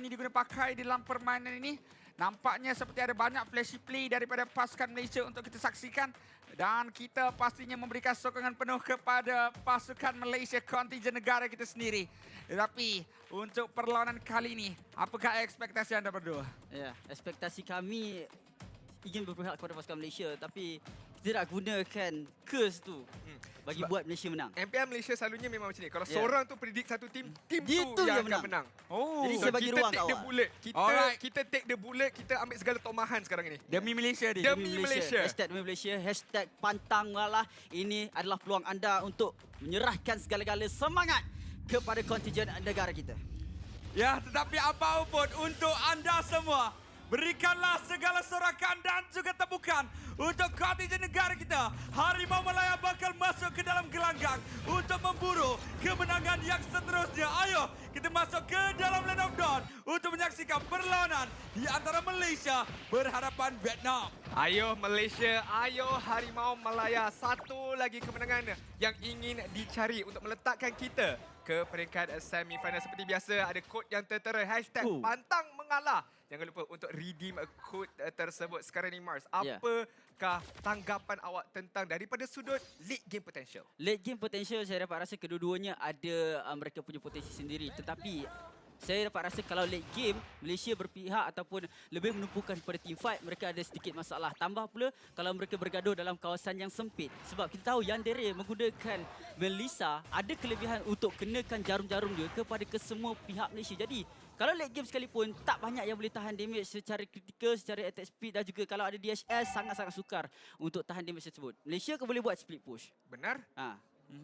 ini diguna pakai di dalam permainan ini. Nampaknya seperti ada banyak flashy play daripada pasukan Malaysia untuk kita saksikan. Dan kita pastinya memberikan sokongan penuh kepada pasukan Malaysia, kontingen negara kita sendiri. Tetapi untuk perlawanan kali ini, apakah ekspektasi anda berdua? Ya, ekspektasi kami ingin berpihak kepada pasukan Malaysia, tapi kita nak gunakan curse tu bagi buat Malaysia menang. MPL Malaysia selalunya memang macam ni. Kalau Ya. seorang tu predict satu tim Dia tu tu yang yang akan menang. menang. Oh, Jadi So, saya bagi kita ruang take kat the awak. bullet. Alright. Kita take the bullet, kita ambil segala tomahan sekarang ini. demi Malaysia dia. Demi Malaysia. Hashtag Demi Malaysia. Hashtag Pantang Malah. Ini adalah peluang anda untuk menyerahkan segala-gala semangat kepada kontingen negara kita. Ya, tetapi apapun untuk anda semua, berikanlah segala sorakan dan juga tepukan untuk kontingen negara kita. Harimau Malaya bakal masuk ke dalam gelanggang untuk memburu kemenangan yang seterusnya. Ayo, kita masuk ke dalam Land of Dawn untuk menyaksikan perlawanan di antara Malaysia berhadapan Vietnam. Ayo Malaysia, ayo Harimau Malaya. Satu lagi kemenangan yang ingin dicari untuk meletakkan kita ke peringkat semifinal. Seperti biasa ada kod yang tertera, hashtag Pantang Mengalah. Jangan lupa untuk redeem kod tersebut sekarang ni, Mars. Ya. Apakah tanggapan awak tentang daripada sudut late game potential? Late game potential saya dapat rasa kedua-duanya ada mereka punya potensi sendiri. Tetapi saya dapat rasa kalau late game Malaysia berpihak ataupun lebih menumpukan kepada team fight, mereka ada sedikit masalah. Tambah pula kalau mereka bergaduh dalam kawasan yang sempit. Sebab kita tahu Yandere menggunakan Melissa ada kelebihan untuk kenakan jarum-jarum dia kepada kesemua pihak Malaysia. Jadi kalau late game sekalipun tak banyak yang boleh tahan damage secara kritikal, secara attack speed dan juga kalau ada DHS sangat-sangat sukar untuk tahan damage tersebut. Malaysia ke boleh buat split push. Benar? Ha.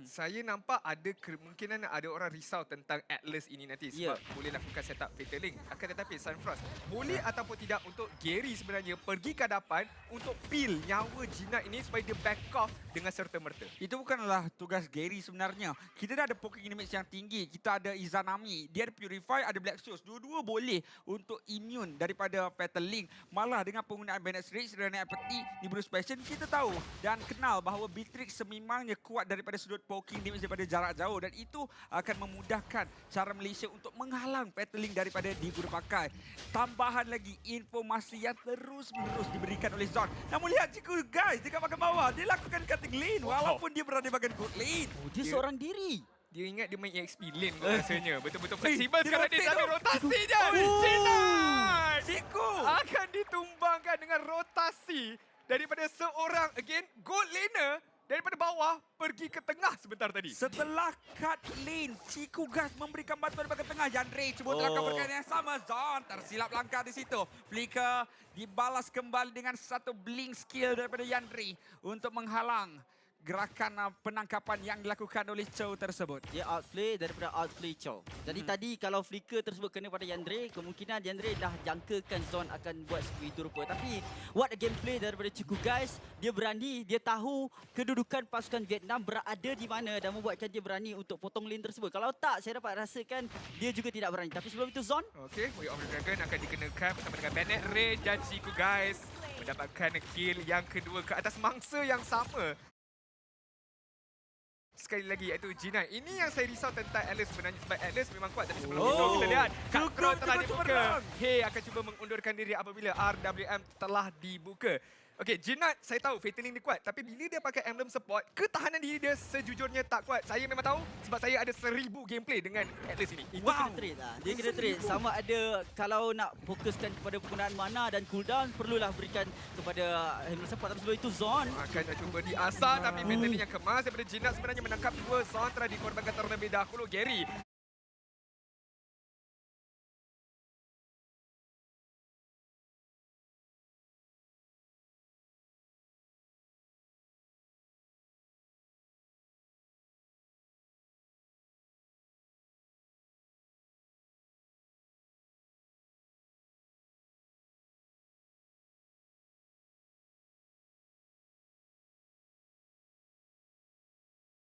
Saya nampak ada kemungkinan ada orang risau tentang Atlas ini nanti sebab boleh lakukan setup Fatal Link. Akan tetapi Sunfrost boleh ataupun tidak untuk Gary sebenarnya pergi ke hadapan untuk peel nyawa Jinak ini supaya dia back off dengan serta-merta. Itu bukanlah tugas Gary sebenarnya. Kita dah ada poking damage yang tinggi. Kita ada Izanami. Dia ada Purify, ada Black Shoes. Dua-dua boleh untuk immune daripada Fatal Link. Malah dengan penggunaan Bandit Rage dan Apathy di Bruce Passion, kita tahu dan kenal bahawa Beatrix sememangnya kuat daripada sudut poking damage daripada jarak jauh. Dan itu akan memudahkan cara Malaysia untuk menghalang Fatal Link daripada digunakan. Tambahan lagi informasi yang terus-menerus diberikan oleh Zon. Namun lihat Ciku guys dekat bahagian bawah. Dia lakukan cutting lane walaupun dia berada di bahagian good lane. Oh, dia seorang diri. Dia ingat dia main EXP lane kot rasanya. Betul-betul fleksibel dia sekarang rotate dia. Tapi tu. rotasi je. Oh. Jinak Ciku! akan ditumbangkan dengan rotasi daripada seorang, again, gold laner daripada bawah pergi ke tengah sebentar tadi. Setelah cut lane, Ciku Gas memberikan bantuan di bahagian tengah. Yandre cuba terangkan perkara yang sama. Zon tersilap langkah di situ. Flicker dibalas kembali dengan satu blink skill daripada Yandre untuk menghalang gerakan penangkapan yang dilakukan oleh Chow tersebut. Dia outplay daripada outplay Chow. Jadi tadi kalau flicker tersebut kena pada Yandre, kemungkinan Yandre dah jangkakan Zon akan buat begitu rupa. Tapi what a gameplay daripada Ciku guys. Dia berani, dia tahu kedudukan pasukan Vietnam berada di mana dan membuatkan dia berani untuk potong lane tersebut. Kalau tak, saya dapat rasakan dia juga tidak berani. Tapi sebelum itu Zon, Okey, Way of the Dragon akan dikenakan bersama dengan Bennett Ray dan Ciku guys mendapatkan kill yang kedua ke atas mangsa yang sama. Sekali lagi iaitu Jinak. Ini yang saya risau tentang Atlas sebenarnya sebab Atlas memang kuat. Tapi sebelum itu kita lihat Cutthroat telah dibuka. Hey akan cuba mengundurkan diri apabila RWM telah dibuka. Okey, Jinak saya tahu Fatal Link dia kuat. Tapi bila dia pakai emblem support, ketahanan diri dia sejujurnya tak kuat. Saya memang tahu sebab saya ada 1000 gameplay dengan Atlas ini. itu kena trade lah. Dia kena trade. Sama ada kalau nak fokuskan kepada penggunaan mana dan cooldown, perlulah berikan kepada emblem support. Tapi sebelum itu Zon, Akan cuba diasah tapi Fatal Link yang kemas daripada Jinak sebenarnya menangkap dua. Zon telah dikorbankan terlebih dahulu. Gary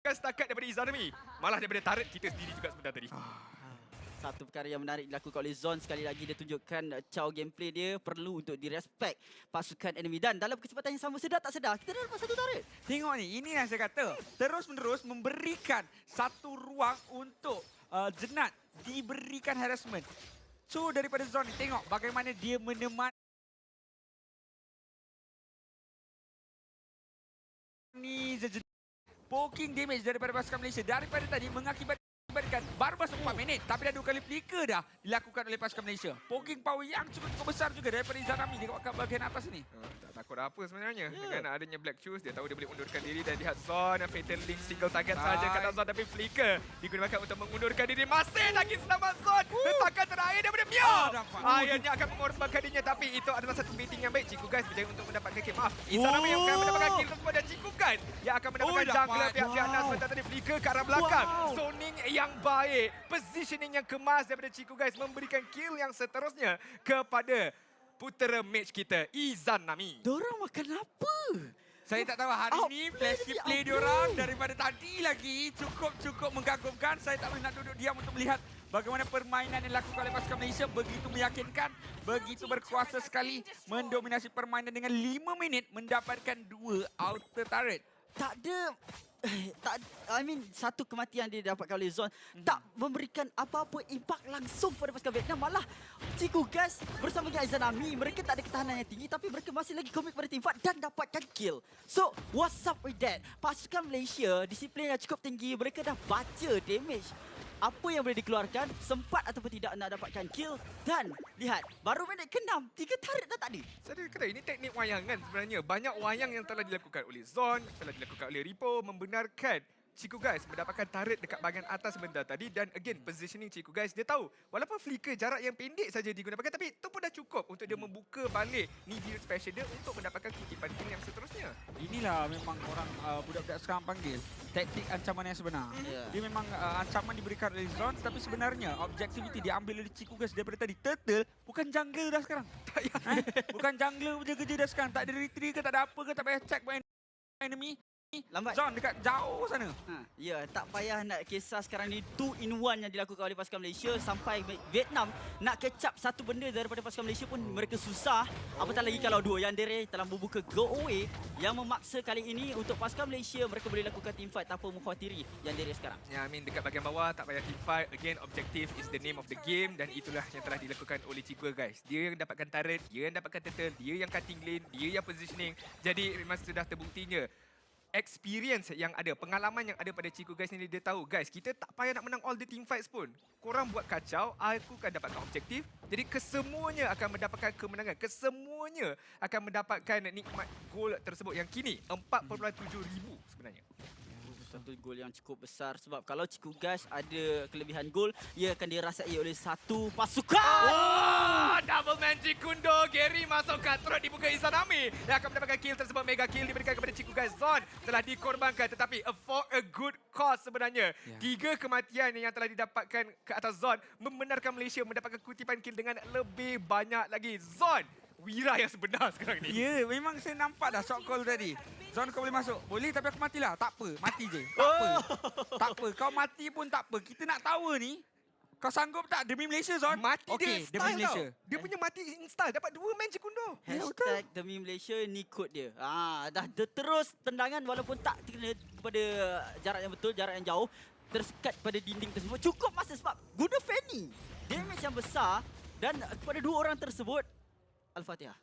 setakat daripada Izanami. Malah daripada turret kita sendiri juga sebentar tadi. satu perkara yang menarik dilakukan oleh Zon, sekali lagi dia tunjukkan Chow gameplay dia perlu untuk direspek pasukan enemy. Dan dalam kesempatan yang sama, sedar tak sedar, kita dah dapat satu turret. Tengok ni, ini yang saya kata. Terus-menerus memberikan satu ruang untuk Jenat diberikan harassment. So daripada Zon ni, tengok bagaimana dia menemani poking damage daripada pasukan Malaysia daripada tadi mengakibatkan baru masuk 4 minit tapi dah 2 kali flicker dah dilakukan oleh pasukan Malaysia. Poking power yang cukup besar juga daripada Izanami di bahagian atas ni. Tak takut apa sebenarnya. Dengan adanya Black Shoes, dia tahu dia boleh undurkan diri dan lihat Zon. Fatal Link single target saja kata Zon tapi flicker digunakan untuk mengundurkan diri. Masih lagi selamat Zon. Hentakan terakhir daripada Mio. Akhirnya akan mengorbankan dirinya tapi itu adalah satu meeting yang baik. Ciku guys berjaya untuk mendapatkan kill. Maaf, Izanami yang akan mendapatkan kill tersebut dan Ciku guys yang akan mendapatkan jungler pihak-pihak Nas sebentar tadi flicker ke arah belakang. Zoning yang baik, positioning yang kemas daripada Ciku guys memberikan kill yang seterusnya kepada putera mage kita Izanami. Dorang makan apa? Saya tak tahu hari ni flashy play diorang daripada tadi lagi cukup mengagumkan. Saya tak boleh nak duduk diam untuk melihat bagaimana permainan yang dilakukan oleh pasukan Malaysia begitu meyakinkan, begitu berkuasa sekali mendominasi permainan dengan 5 minit mendapatkan 2 outer turret. Tak ada satu kematian dia dapatkan oleh Zon tak memberikan apa-apa impak langsung pada pasukan Vietnam. Malah Ciku guys bersama dengan Izanami, mereka tak ada ketahanan yang tinggi tapi mereka masih lagi komit pada team fight dan dapatkan kill. So what's up with that? Pasukan Malaysia disiplin yang cukup tinggi, mereka dah baca damage apa yang boleh dikeluarkan, sempat ataupun tidak nak dapatkan kill. Dan lihat, baru minit ke-6, 3 turret dah tak ada. Saya kata ini teknik wayangan sebenarnya. Banyak wayang yang telah dilakukan oleh Zon, telah dilakukan oleh Ripo membenarkan Ciku guys mendapatkan turret dekat bahagian atas sebentar tadi. Dan again, positioning Ciku guys, dia tahu walaupun flicker jarak yang pendek saja digunakan tapi itu pun dah cukup untuk dia membuka balik needy special dia untuk mendapatkan kutipan kill yang seterusnya. Inilah memang orang budak-budak sekarang panggil taktik ancaman yang sebenar. Dia memang ancaman diberikan oleh Zon tapi sebenarnya objectivity diambil oleh Ciku guys daripada tadi. Turtle bukan jungler dah sekarang. Bukan jungler punya kerja dah sekarang. Tak ada retreat ke, tak ada apa ke, tak payah check by enemy. Lambat. Zon dekat jauh sana. Ya, tak payah nak kisah sekarang ni 2-in-1 yang dilakukan oleh pasukan Malaysia. Sampai Vietnam nak catch up satu benda daripada pasukan Malaysia pun mereka susah. Apatah lagi kalau dua Yandere telah membuka go away yang memaksa kali ini untuk pasukan Malaysia mereka boleh lakukan team fight tanpa mengkhawatiri Yandere sekarang. Ya, dekat bahagian bawah tak payah team fight. Again, objective is the name of the game dan itulah yang telah dilakukan oleh Ciku guys. Dia yang dapatkan turret, dia yang dapatkan turtle, dia yang cutting lane, dia yang positioning. Jadi memang sudah terbuktinya experience yang ada, pengalaman yang ada pada Ciku guys ni, dia tahu guys, kita tak payah nak menang all the team fights pun. Korang buat kacau, aku akan dapatkan objektif. Jadi kesemuanya akan mendapatkan kemenangan. Kesemuanya akan mendapatkan nikmat gol tersebut yang kini 4.7 ribu sebenarnya. Satu gol yang cukup besar sebab kalau Ciku guys ada kelebihan gol, ia akan dirasai oleh satu pasukan. Double magic kundo, Gary masuk cutthroat dibuka Izanami. Dia akan mendapatkan kill tersebut, mega kill diberikan kepada Ciku guys. Zon telah dikorbankan tetapi for a good cause sebenarnya. 3 kematian yang telah didapatkan ke atas Zon membenarkan Malaysia mendapatkan kutipan kill dengan lebih banyak lagi. Zon, Wira yang sebenar sekarang ni. Ya, memang saya nampak dah shot call tadi. Zon kau boleh masuk. Boleh tapi aku matilah. Tak apa, mati je. Tak apa. Tak apa, kau mati pun tak apa. Kita nak tahu ni. Kau sanggup tak demi Malaysia Zon? Mati okay, dia demi style Malaysia. tau. Dia punya mati install. Dapat 2 magic kundo. Hashtag demi Malaysia ni kod dia. Dah terus tendangan walaupun tak kena kepada jarak yang betul, jarak yang jauh. Tersekat pada dinding tersebut. Cukup masa sebab guna Fanny. Damage yang besar dan kepada 2 orang tersebut. Al-Fatihah.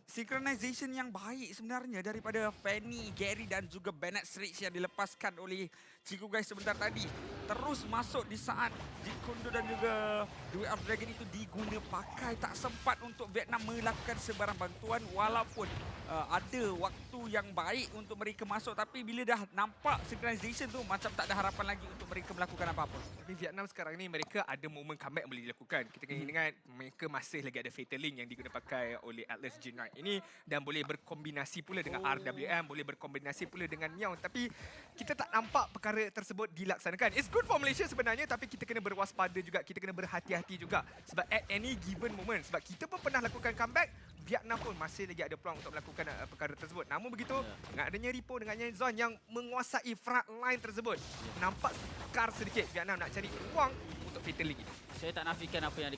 Synchronization yang baik sebenarnya daripada Fanny, Gary dan juga Bennett Stritch yang dilepaskan oleh Ciku guys sebentar tadi. Terus masuk di saat Jeet Kune Do dan juga Duet of Dragon itu diguna pakai. Tak sempat untuk Vietnam melakukan sebarang bantuan walaupun ada waktu yang baik untuk mereka masuk. Tapi bila dah nampak synchronization tu macam tak ada harapan lagi untuk mereka melakukan apa-apa. Tapi Vietnam sekarang ni mereka ada momen comeback yang boleh dilakukan. Kita kena ingat mereka masih lagi ada Fatal Link yang digunakan pakai oleh Atlas G9 ini dan boleh berkombinasi pula dengan RWM, boleh berkombinasi pula dengan Meow. Tapi kita tak nampak perkara tersebut dilaksanakan. It's good for Malaysia sebenarnya tapi kita kena berwaspada juga, kita kena berhati-hati juga sebab at any given moment, sebab kita pun pernah lakukan comeback, Vietnam pun masih lagi ada peluang untuk melakukan perkara tersebut. Namun begitu, dengan adanya Ripo dengan Zon yang menguasai front line tersebut, nampak sukar sedikit Vietnam nak cari ruang untuk Fatal Link ini. Saya tak nafikan apa yang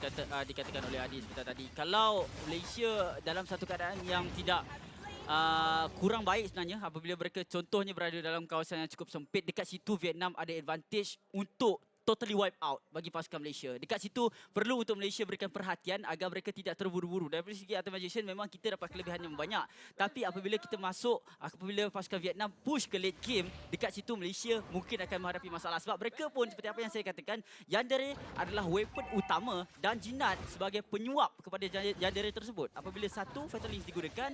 dikatakan oleh Adi sebentar tadi. Kalau Malaysia dalam satu keadaan yang tidak kurang baik sebenarnya apabila mereka contohnya berada dalam kawasan yang cukup sempit, dekat situ Vietnam ada advantage untuk totally wipe out bagi pasukan Malaysia. Dekat situ perlu untuk Malaysia berikan perhatian agar mereka tidak terburu-buru. Dari segi atomization memang kita dapat kelebihan yang banyak. Tapi apabila kita masuk, apabila pasukan Vietnam push ke late game, dekat situ Malaysia mungkin akan menghadapi masalah. Sebab mereka pun seperti apa yang saya katakan, Yandere adalah weapon utama dan Jinat sebagai penyuap kepada Yandere tersebut. Apabila satu Fatal Links digunakan,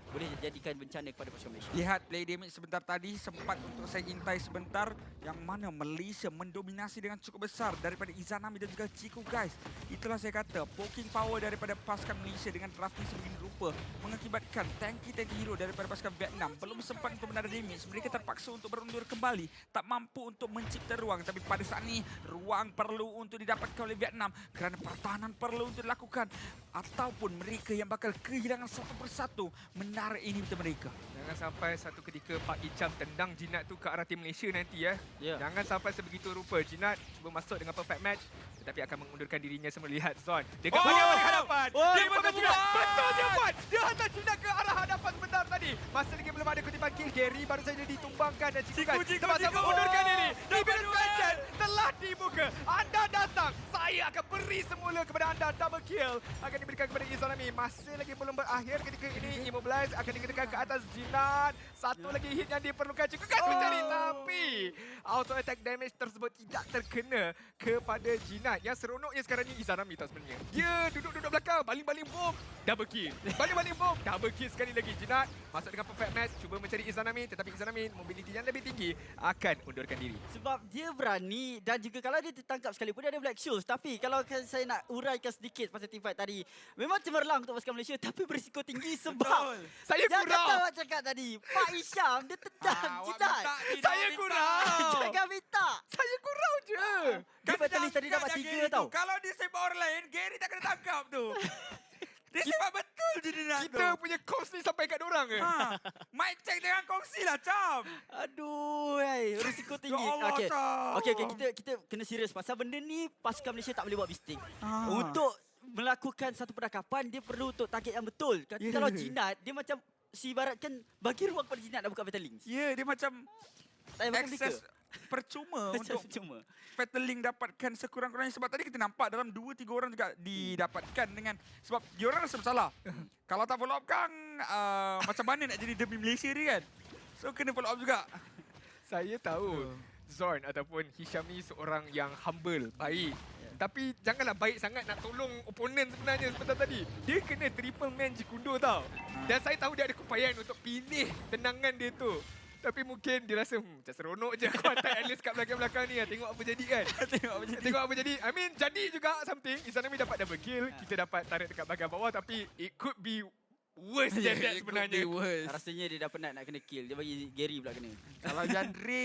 boleh jadikan bencana kepada pasukan Malaysia. Lihat play damage sebentar tadi, sempat untuk saya intai sebentar, yang mana Malaysia mendominasi dengan cukup besar daripada Izanami dan juga Chico, guys. Itulah saya kata, poking power daripada pasukan Malaysia dengan drafting sebegini rupa mengakibatkan tanki-tanki hero daripada pasukan Vietnam belum sempat untuk menada damage. Mereka terpaksa untuk berundur kembali, tak mampu untuk mencipta ruang. Tapi pada saat ini, ruang perlu untuk didapatkan oleh Vietnam kerana pertahanan perlu untuk dilakukan. Ataupun mereka yang bakal kehilangan satu persatu menarik ini betul mereka. Jangan sampai satu ketika Pak Icham tendang Jinat tu ke arah tim Malaysia nanti ya. Ya. Jangan sampai sebegitu rupa. Jinat cuba masuk dengan perfect match tetapi akan mengundurkan dirinya semua. Lihat Zon dekat bahagian hadapan. Dia bukan Jinat. Betul dia buat. Dia hantar Jinat ke arah hadapan sebentar tadi. Masih lagi belum ada kutipan kill. Gary baru saja ditumbangkan dan Ciku sama-sama mengundurkan diri. Defense Mansion telah dibuka. Anda datang. Saya akan beri semula kepada anda. Double kill akan diberikan kepada Izanami. Masih lagi belum berakhir ketika ini. Immobilize akan dikenakan ke atas Jinat. Satu lagi hit yang diperlukan. Ciku kan mencari tapi auto attack damage tersebut tidak terkena kepada Jinat. Yang seronoknya sekarang ni Izanami tak sebenarnya. Dia duduk-duduk belakang. Baling-baling bomb. Double kill. Baling-baling bomb. Double kill sekali lagi. Jinat masuk dengan perfect match. Cuba mencari Izanami. Tetapi Izanami mobility yang lebih tinggi akan undurkan diri. Sebab dia berani dan juga kalau dia tertangkap sekalipun dia ada black shoes. Tapi kalau saya nak uraikan sedikit pasal team fight tadi, memang cemerlang untuk pasukan Malaysia tapi berisiko tinggi sebab Saya yang kurang. kata awak cakap tadi, Pak Isham dia tendang Jinat. Saya kurang. Jangan minta. Saya kurang je. Dia Fatalis tadi dapat 3 tau. Kalau dia sepak orang lain, Gary tak kena tangkap tu. Dia sepak betul je dia nak tu. Kita punya coach ni sampai kat dorang ke? Ha, mic check dengan kongsi lah, Cam. Aduh, risiko tinggi. Ya Allah, Okey. Cam. Okey, kita kena serius pasal benda ni pasukan Malaysia tak boleh buat mistake. Ah. Untuk melakukan satu penangkapan dia perlu untuk target yang betul. Ya. Kalau Jinat dia macam si ibaratkan bagi ruang pada Jinat nak buka Fatal Links. Ya, dia macam Tak payah makan akses percuma untuk cuma. Fatal Link dapatkan sekurang-kurangnya. Sebab tadi kita nampak dalam 2-3 orang juga didapatkan dengan sebab diorang rasa bersalah. Kalau tak follow up kan macam mana nak jadi demi Malaysia ni kan. So kena follow up juga. Saya tahu Zorn ataupun Hisham ni seorang yang humble, baik. Tapi janganlah baik sangat nak tolong oponen sebenarnya sebentar tadi. Dia kena triple man Jikundo tau. Dan saya tahu dia ada keupayaan untuk pilih tendangan dia tu. Tapi mungkin dia rasa macam seronok je aku hantar at least kat belakang-belakang ni. Tengok apa jadi kan. Tengok apa jadi. I mean jadi juga something. Izanami dapat double kill. Kita dapat tarik dekat bahagian bawah. Tapi it could be worse than that sebenarnya. Rasanya dia dah penat nak kena kill. Dia bagi Gary pula kena. Kalau Jandre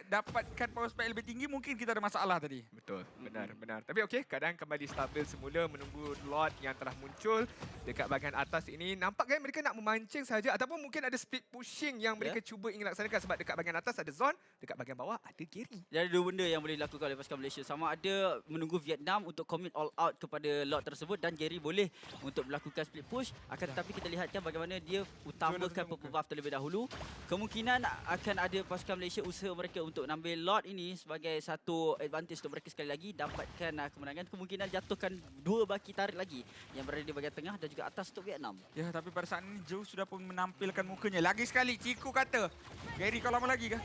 dapatkan power spike lebih tinggi, mungkin kita ada masalah tadi. Betul, benar. Tapi okey, keadaan kembali stabil semula menunggu Lord yang telah muncul dekat bahagian atas ini. Nampaknya mereka nak memancing saja ataupun mungkin ada split pushing yang mereka cuba ingin laksanakan sebab dekat bahagian atas ada Zon, dekat bahagian bawah ada Gary. Jadi ada dua benda yang boleh dilakukan oleh pasukan Malaysia. Sama ada menunggu Vietnam untuk commit all out kepada Lord tersebut dan Gary boleh untuk melakukan split push. Akan tetapi kita lihatkan bagaimana dia utamakan purple buff terlebih dahulu. Kemungkinan akan ada pasukan Malaysia usaha mereka untuk ambil Lord ini sebagai satu advantage untuk mereka sekali lagi dapatkan kemenangan. Kemungkinan jatuhkan 2 baki tarik lagi yang berada di bahagian tengah dan juga atas untuk Vietnam. Ya, tapi pada saat ini Joe sudah pun menampilkan mukanya. Lagi sekali Ciku kata, Gary kau lama lagi kah?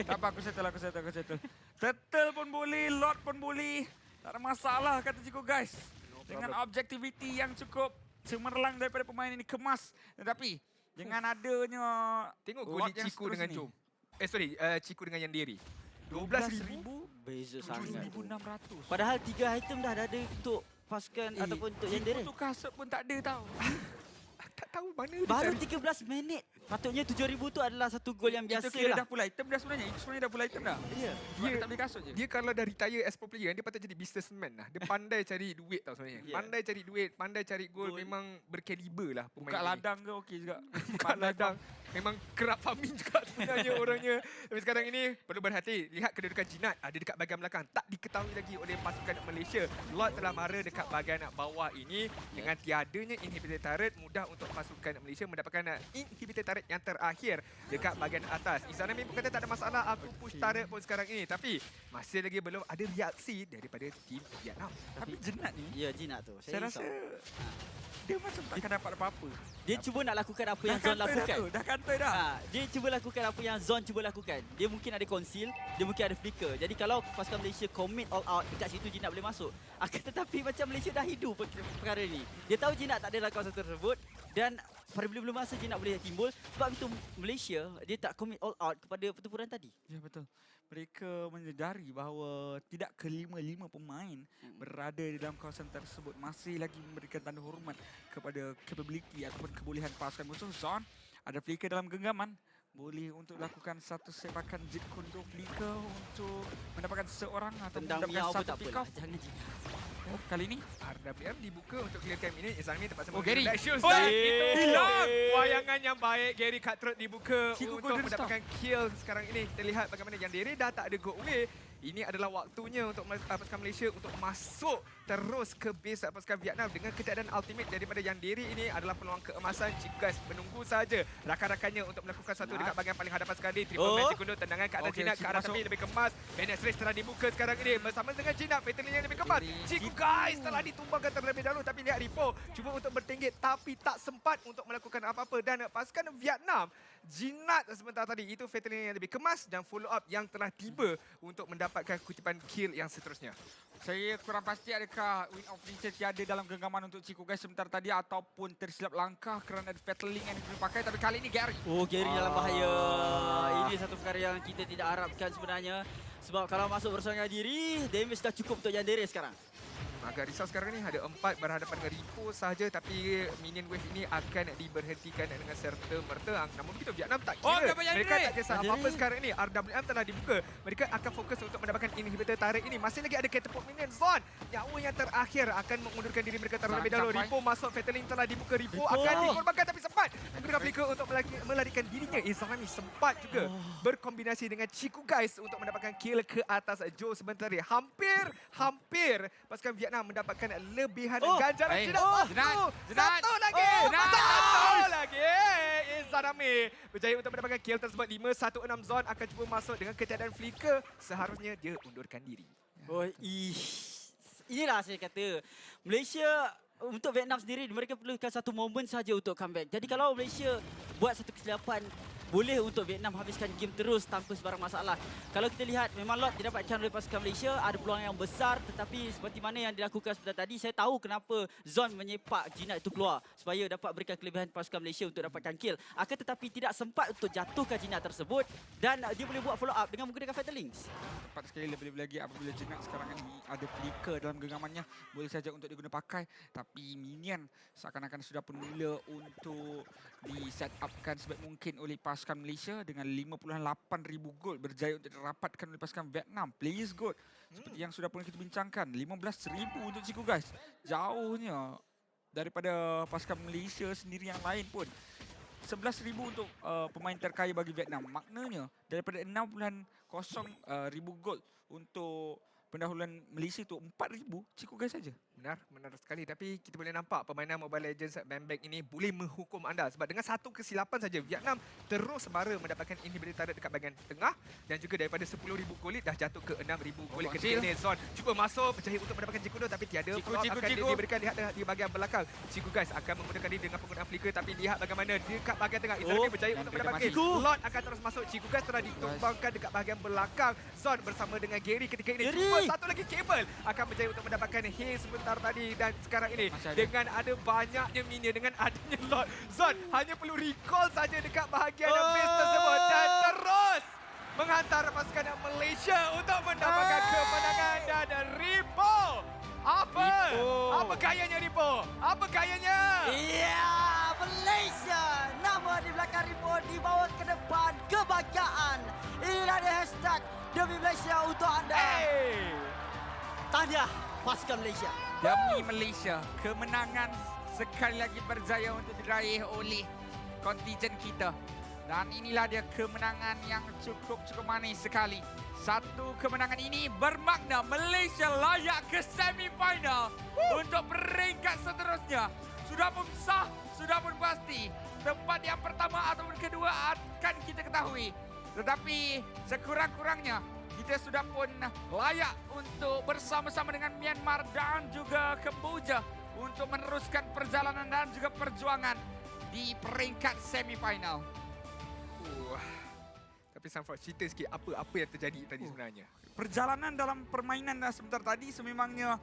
Tak apa, aku settle. Turtle pun boleh, Lord pun boleh. Tak ada masalah kata Ciku, guys. Dengan objectivity yang cukup cemerlang daripada pemain ini, kemas. Tetapi dengan adanya Tengok Lord golik yang Ciku dengan seterusnya. Jom. Ciku dengan Yandere. 12,000. Beza sangat. 7,600. Padahal 3 item dah ada untuk pasukan ataupun untuk Yandere. Untuk kasut pun tak ada tau. Tak tahu mana dia Baru cari. 13 minit. Patutnya 7,000 tu adalah satu gol yang Itu biasa kira lah. dah full item dah sebenarnya. Itu sebenarnya dah full item dah. Ya. Sebab dia tak beli kasut je. Dia kalau dah retire as pro player, dia patut jadi businessman lah. Dia pandai cari duit tau sebenarnya. Yeah. Pandai cari duit, pandai cari gol. Gol. Memang berkaliber lah pemain Buka ni. ladang ke okey juga. Buka ladang. Memang kerap farming juga sebenarnya orangnya. Tapi sekarang ini perlu berhati. Lihat kedudukan Jinat ada dekat bahagian belakang. Tak diketahui lagi oleh pasukan Malaysia. Lord telah mara dekat bahagian bawah ini. Dengan tiadanya inhibitor turret, mudah untuk pasukan Malaysia mendapatkan inhibitor turret yang terakhir dekat bahagian atas. Izanami pun kata tak ada masalah, aku push turret pun sekarang ini. Tapi masih lagi belum ada reaksi daripada tim Vietnam. Tapi Jinat ni, Ya, Jinat tu. saya rasa dia macam takkan dapat apa-apa. dia cuba nak lakukan apa yang Zon lakukan. Dah kantoi dah. Dia cuba lakukan apa yang Zon cuba lakukan. Dia mungkin ada conceal, dia mungkin ada flicker. Jadi kalau pasukan Malaysia commit all out, dekat situ Jinat boleh masuk. Akan tetapi macam Malaysia dah hidup perkara ni. Dia tahu Jinat tak ada dalam kawasan tersebut dan pada belum masa Jinat boleh timbul. Sebab itu Malaysia dia tak commit all out kepada pertempuran tadi. Ya, betul. Mereka menyedari bahawa tidak kelima-lima pemain berada di dalam kawasan tersebut masih lagi memberikan tanda hormat kepada capability ataupun kebolehan pasukan musuh. Zon ada flicker dalam genggaman. Boleh untuk lakukan satu sepakan Jeet Kune Do flicker untuk mendapatkan seorang atau Tendang mendapatkan miau pun satu tak pick apalah. off. Jangan Jinat. Oh, kali ini RWM dibuka untuk clearkan ini. Izanami terpaksa Oh, Gary. Black Shoes. Oh, Dan itu hilang. wayangan yang baik. Gary Cutthroat dibuka Chico untuk Golden mendapatkan kill sekarang ini. Kita lihat bagaimana Yandere dah tak ada go away. Ini adalah waktunya untuk pasukan Malaysia untuk masuk terus ke base pasukan Vietnam dengan ketiadaan ultimate daripada Yandere. Ini adalah peluang keemasan. Cik guys menunggu saja rakan-rakannya untuk melakukan satu dekat bahagian paling hadapan sekali. Triple magic gundu tendangan ke atas Okey, Jinat ke Chico arah masuk. tepi lebih kemas. Bennett Race telah dibuka sekarang ini bersama dengan Jinat. Fatality yang lebih kemas. Chico guys telah ditumbangkan terlebih dahulu tapi lihat Ripo cuba untuk bertinggit tapi tak sempat untuk melakukan apa-apa dan pasukan Vietnam Jinat sebentar tadi itu fatality yang lebih kemas dan follow up yang telah tiba untuk mendapatkan kutipan kill yang seterusnya. saya kurang pasti adakah Win of Nature tiada dalam genggaman untuk Chico guys sebentar tadi ataupun tersilap langkah kerana ada Fatal Link yang dipakai. Tapi kali ini Gary. Oh, Gary dalam bahaya. Ini satu perkara yang kita tidak harapkan sebenarnya. Sebab kalau masuk berserangan diri, damage dah cukup untuk Yandere sekarang. Agak risau sekarang ni ada 4 berhadapan dengan Ripo sahaja tapi minion wave ini akan diberhentikan dengan serta-merta. Namun begitu Vietnam tak Oh, kira. dapat Yandere. Mereka tak kisah Yandere. apa-apa sekarang ini. RWM telah dibuka. Mereka akan fokus untuk mendapatkan inhibitor tarik ini. Masih lagi ada catapult minion Zon. Nyawa yang terakhir akan mengundurkan diri mereka terlebih dahulu. Sampai. Ripo masuk. Fatal Link telah dibuka. Ripo Ripo. akan dikorbankan tapi sempat menggunakan flicker untuk melarikan dirinya. Izanami sempat juga berkombinasi dengan Chico guys untuk mendapatkan kill ke atas Joe sebentar tadi. Hampir pasukan Vietnam mendapatkan lebihan ganjaran. Baik. Tidak Jinat. satu lagi. Jinat. Satu lagi. Izanami berjaya untuk mendapatkan kill tersebut. 5-1-6 Zon akan cuba masuk dengan ketiadaan flicker. Seharusnya dia undurkan diri. Oh, inilah saya kata. Malaysia untuk Vietnam sendiri mereka perlukan satu momen saja untuk comeback. Jadi kalau Malaysia buat satu kesilapan, boleh untuk Vietnam habiskan game terus tanpa sebarang masalah. Kalau kita lihat memang lot didapatkan oleh pasukan Malaysia, ada peluang yang besar tetapi seperti mana yang dilakukan sebentar tadi, saya tahu kenapa Zon menyepak Jinat itu keluar supaya dapat berikan kelebihan pasukan Malaysia untuk dapatkan kill. Akan tetapi tidak sempat untuk jatuhkan Jinat tersebut dan dia boleh buat follow up dengan menggunakan Fatal Links. Tepat sekali lebih-lebih lagi apabila Jinat sekarang ini ada flicker dalam genggamannya. Boleh saja untuk diguna pakai. Tapi minion seakan-akan sudah pun mula untuk di-set upkan sebaik mungkin oleh pasukan Malaysia dengan 58,000 gold berjaya untuk dirapatkan oleh pasukan Vietnam. Players gold. Seperti yang sudah pun kita bincangkan. 15,000 untuk Chico guys. Jauhnya daripada pasukan Malaysia sendiri yang lain pun. 11,000 untuk pemain terkaya bagi Vietnam. Maknanya daripada 6,000 gold untuk pendahuluan Malaysia tu 4,000 Chico guys saja. Benar sekali. Tapi kita boleh nampak permainan Mobile Legends Bang ini boleh menghukum anda. Sebab dengan satu kesilapan saja, Vietnam terus bara mendapatkan inhibitor turret dekat bahagian tengah. Dan juga daripada 10,000 gold dah jatuh ke 6,000 gold. Ketika ini Zon cuba masuk, berjaya untuk mendapatkan Chico tapi tiada. Follow up akan diberikan. Lihat di bahagian belakang. Chico guys akan menggunakan diri dengan penggunaan flicker. Tapi lihat bagaimana dekat bahagian tengah. Izanami berjaya untuk mendapatkan kill. Lord akan terus masuk. Chico guys telah ditumbangkan dekat bahagian belakang. Zon bersama dengan Gary ketika ini. Cuba satu lagi kabel akan berjaya untuk mendapatkan haze sebentar tadi. Dan sekarang ini dengan ada banyaknya minion, dengan adanya Lord, Zon hanya perlu recall saja dekat bahagian base tersebut dan terus menghantar pasukan Malaysia untuk mendapatkan kemenangan. Dan Ripo, apa gayanya Ripo? Apa gayanya? Ya, Malaysia. Nama di belakang Ripo dibawa ke depan kebahagiaan. Inilah dia hashtag demi Malaysia untuk anda. Tahniah pasukan Malaysia. Demi Malaysia, kemenangan sekali lagi berjaya untuk diraih oleh kontingen kita. Dan inilah dia kemenangan yang cukup manis sekali. Satu kemenangan ini bermakna Malaysia layak ke semifinal untuk peringkat seterusnya. Sudah pun sah, sudah pun pasti. Tempat yang pertama ataupun kedua akan kita ketahui. Tetapi sekurang-kurangnya kita sudah pun layak untuk bersama-sama dengan Myanmar dan juga Kamboja untuk meneruskan perjalanan dan juga perjuangan di peringkat semifinal. Tapi Sanford, cerita sikit apa yang terjadi tadi sebenarnya. Perjalanan dalam permainan sebentar tadi sememangnya